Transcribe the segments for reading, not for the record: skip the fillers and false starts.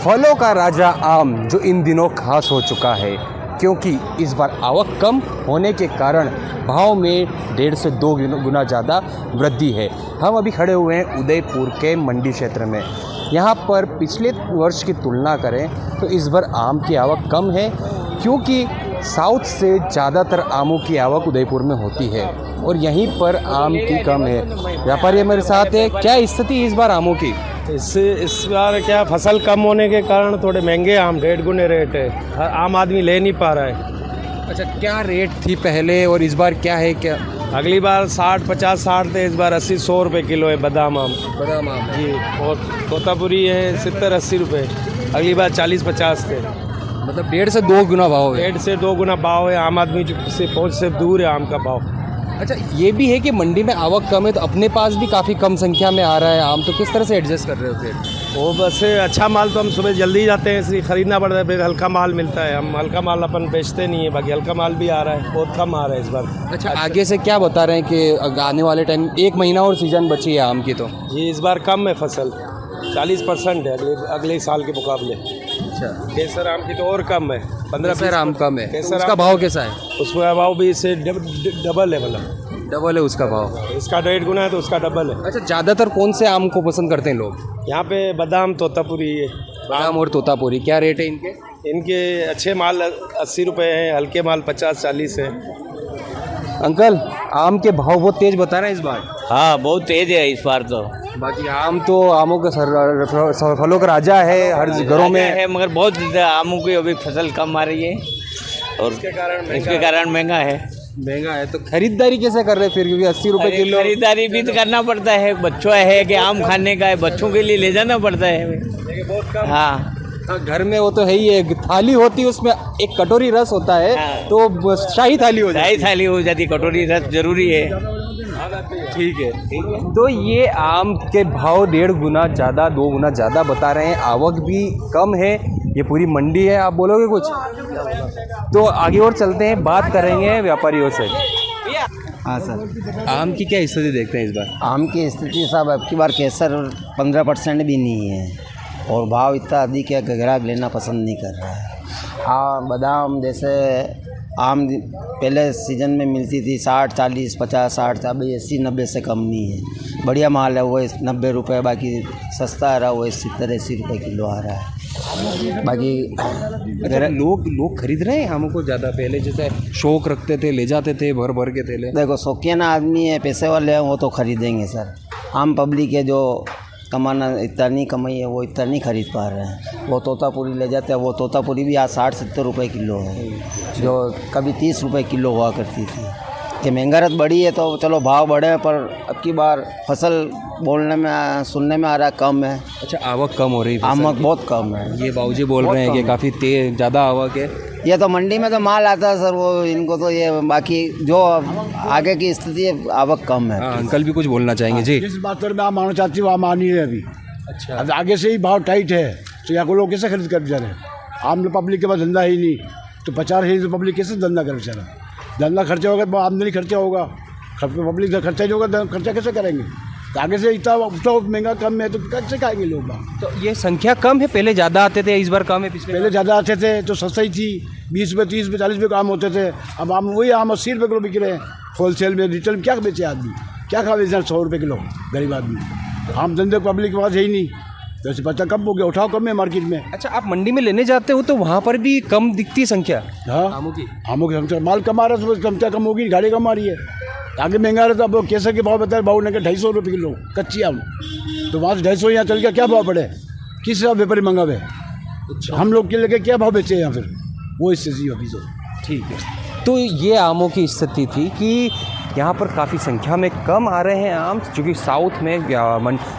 फलों का राजा आम जो इन दिनों खास हो चुका है, क्योंकि इस बार आवक कम होने के कारण भाव में 1.5 से 2 गुना ज़्यादा वृद्धि है। हम अभी खड़े हुए हैं उदयपुर के मंडी क्षेत्र में। यहाँ पर पिछले वर्ष की तुलना करें तो इस बार आम की आवक कम है, क्योंकि साउथ से ज़्यादातर आमों की आवक उदयपुर में होती है और यहीं पर आम की कम है। व्यापारी मेरे साथ है। क्या स्थिति इस बार आमों की? इस बार क्या फसल कम होने के कारण थोड़े महंगे आम 1.5 गुने रेट है, आम आदमी ले नहीं पा रहा है। अच्छा, क्या रेट थी पहले और इस बार क्या है? क्या अगली बार 60, 50, 60 थे, इस बार 80, 100 रुपये किलो है बादाम आम जी। और तोतापुरी है 70, 80 रुपये, अगली बार 40, 50 थे। मतलब 1.5 से 2 गुना भाव है। 1.5 से 2 गुना भाव है। आम आदमी से पहुँच से दूर है आम का भाव। अच्छा, ये भी है कि मंडी में आवक कम है तो अपने पास भी काफ़ी कम संख्या में आ रहा है आम, तो किस तरह से एडजस्ट कर रहे हो फिर? वो बस अच्छा माल तो हम सुबह जल्दी जाते हैं, इसलिए ख़रीदना पड़ता है, फिर हल्का माल मिलता है। हम हल्का माल अपन बेचते नहीं है, बाकी हल्का माल भी आ रहा है, बहुत कम आ रहा है इस बार। अच्छा, आगे से क्या बता रहे हैं कि आने वाले टाइम 1 महीना और सीजन बची है आम की, तो जी इस बार कम है फसल, 40% है अगले साल के मुकाबले। अच्छा, केसर आम की तो और कम है, 15 आम कम है। केसर उसका भाव कैसा है? उसका भाव भी इससे डबल है, मतलब डबल है उसका भाव। इसका 1.5 गुना है तो उसका डबल है। अच्छा, ज़्यादातर कौन से आम को पसंद करते हैं लोग? यहाँ पे बादाम, तोतापुरी है। बादाम और तोतापुरी क्या रेट है इनके? इनके अच्छे माल 80 रुपये हैं, हल्के माल 50, 40 है। अंकल, आम के भाव बहुत तेज बता रहे हैं इस बार। हाँ, बहुत तेज है इस बार तो। बाकी आम तो आमों का फलों का राजा है, हर घरों में है, मगर बहुत आमों की अभी फसल कम आ रही है और इसके कारण महंगा है। महंगा है तो खरीदारी कैसे कर रहे हैं फिर? क्योंकि 80 रुपये किलो खरीदारी भी तो करना पड़ता है, बच्चों है कि आम खाने का है, बच्चों के लिए ले जाना पड़ता है। हाँ, घर में वो तो है ही है, थाली होती है उसमें एक कटोरी रस होता है। हाँ। तो शाही थाली हो जाती है। शाही थाली हो जाती, कटोरी रस जरूरी है। ठीक है। तो ये आम के भाव 1.5 गुना ज़्यादा, 2 गुना ज़्यादा बता रहे हैं। आवक भी कम है, ये पूरी मंडी है। आप बोलोगे कुछ? तो आगे और चलते हैं, बात करेंगे व्यापारियों से। हाँ सर, आम की क्या स्थिति देखते हैं इस बार? आम की स्थिति साहब अब की बार केसर 15% भी नहीं है और भाव इतना अधिक है कि ग्राहक लेना पसंद नहीं कर रहा है। हाँ, बादाम जैसे आम पहले सीज़न में मिलती थी 60, 40, 50, 60, अभी 80, 90 से कम नहीं है। बढ़िया माल है वो 90 रुपये, बाकी सस्ता आ रहा है वो 70, 80 रुपये किलो आ रहा है। बाकी अगर लोग खरीद रहे हैं आमों को ज़्यादा, पहले जैसे शौक रखते थे, ले जाते थे भर भर के थैले। देखो, शौकीन आदमी है, पैसे वाले हैं, वो तो खरीदेंगे सर। आम पब्लिक है जो कमाना इतना नहीं कमाई है, वो इतना नहीं खरीद पा रहे हैं। वो तोतापुरी ले जाते हैं, वो तोतापुरी भी आज 60-70 रुपये किलो है, जो कभी 30 रुपये किलो हुआ करती थी। ये महंगाई बढ़ी है तो चलो भाव बढ़े, पर अब की बार फसल बोलने में सुनने में आ रहा है कम है। अच्छा, आवक कम हो रही है? आवक बहुत कम है। ये बाबूजी बोल रहे हैं कि काफ़ी तेज ज़्यादा आवक है। ये तो मंडी में तो माल आता है सर, वो इनको तो ये, बाकी जो आगे की स्थिति है आवक कम है। हाँ, अंकल भी कुछ बोलना चाहेंगे जी। जिस बात पर मैं आप मानना चाहती हूँ वहाँ मानी है अभी। अच्छा, अब आगे से ही भाव टाइट है तो यहाँ को लोग कैसे खरीद कर बेचारे? आम पब्लिक के पास धंधा ही नहीं तो 50 है तो पब्लिक कैसे धंधा करे बेचारा? धंधा खर्चा होगा तो आमदनी खर्चा होगा, पब्लिक का खर्चा नहीं होगा, खर्चा कैसे करेंगे? तो आगे से इतना महंगा कम है तो कैसे खाएंगे लोग? तो ये संख्या कम है, पहले ज़्यादा आते थे, इस बार कम है। पहले ज़्यादा आते थे तो सस्ता ही थी, 20 रुपये, 30 रुपये, 40 रुपये का आम होते थे। अब आम वही आम 80 रुपये किलो बिक रहे हैं होलसेल में। रिटेल में क्या बेचे आदमी? क्या खा बेचे 100 रुपये किलो गरीब आदमी? आम धंधे पब्लिक के पास है ही नहीं, वैसे बच्चा कम हो गया, उठाओ कम है मार्केट में। अच्छा, आप मंडी में लेने जाते हो तो वहाँ पर भी कम दिखती संख्या? हाँ, आमों की संख्या, माल कम आ रहा है तो संख्या कम होगी, गाड़ी कम आ रही है। आगे महंगा रहा था, अब केसर के भाव बताए भाव ने 250 रुपये किलो कच्ची आम, तो वहाँ से 250 यहाँ चल गया, क्या भाव पड़े? किस हिसाब व्यापारी मंगा हुए? हम लोग के लेके क्या भाव बेचे यहाँ फिर? वो स्थिति अभी तो ठीक है। तो ये आमों की स्थिति थी कि यहाँ पर काफ़ी संख्या में कम आ रहे हैं आम, क्योंकि साउथ में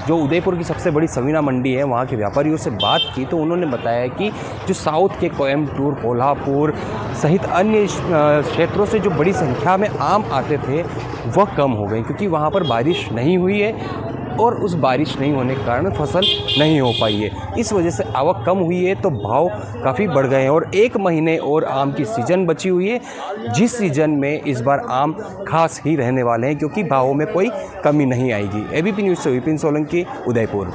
जो उदयपुर की सबसे बड़ी सवीना मंडी है, वहाँ के व्यापारियों से बात की तो उन्होंने बताया कि जो साउथ के कोयम्बटूर, कोल्हापुर सहित अन्य क्षेत्रों से जो बड़ी संख्या में आम आते थे वह कम हो गए, क्योंकि वहाँ पर बारिश नहीं हुई है और उस बारिश नहीं होने के कारण फसल नहीं हो पाई है। इस वजह से आवक कम हुई है तो भाव काफ़ी बढ़ गए हैं और 1 महीने और आम की सीज़न बची हुई है, जिस सीज़न में इस बार आम खास ही रहने वाले हैं, क्योंकि भावों में कोई कमी नहीं आएगी। एबीपी न्यूज़ से विपिन सोलंकी, उदयपुर।